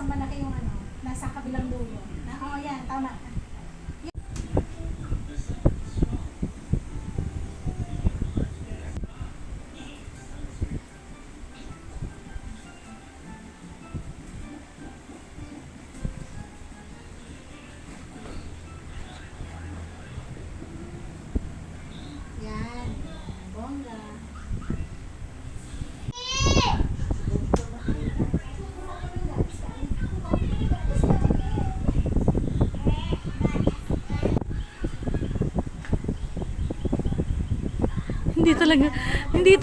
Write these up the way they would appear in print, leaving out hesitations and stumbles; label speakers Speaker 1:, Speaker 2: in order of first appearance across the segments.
Speaker 1: malaki yung ano, nasa kabilang dulo. Oo, yan, tama. Yan. Bongga.
Speaker 2: Hindi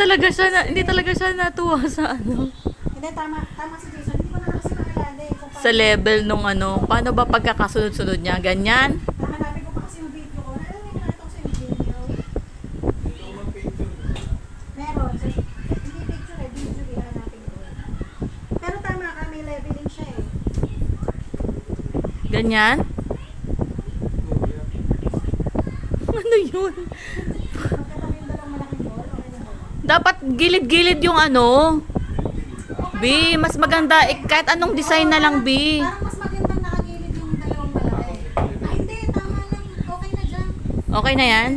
Speaker 2: talaga siya natuwa sa ano.
Speaker 1: Hindi, tama si Jason. Hindi ko na kasi maalala eh. Kung
Speaker 2: Sa level nung ano, paano ba pagkakasunod-sunod niya? Ganyan?
Speaker 1: Hanapin ko pa kasi yung video ko. Alam mo yung nakita ko sa yung video. Meron. So, hindi picture eh. Video eh. Hanapin ko. Pero tama ka. May leveling siya eh.
Speaker 2: Ganyan? Ano yun?
Speaker 1: Magkatabi yung dalawang malaking ball. Okay na ba?
Speaker 2: Dapat gilid-gilid yung ano. B, mas maganda. Kahit anong design na lang, B.
Speaker 1: Parang mas magandang nakagilid yung dalawang malaki. Ay, hindi. Tama lang. Okay na dyan.
Speaker 2: Okay na yan?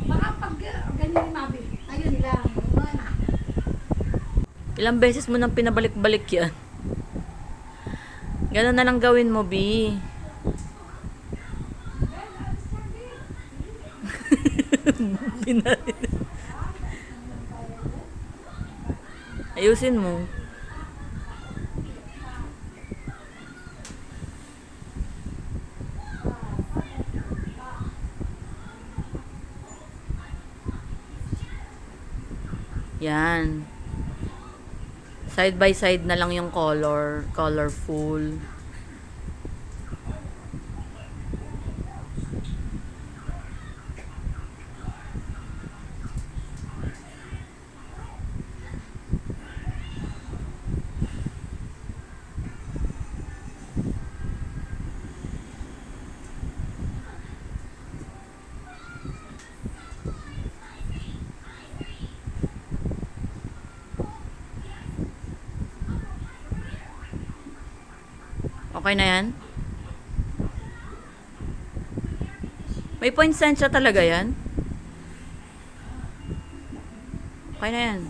Speaker 1: Baka pag ganyan yung mabi. Ayun lang.
Speaker 2: Ilang beses mo nang pinabalik-balik yan. Ganun na lang gawin mo, B. Ayusin mo. Yan. Side by side na lang yung colorful. Okay na yan? May poinsettia talaga yan? Okay na yan.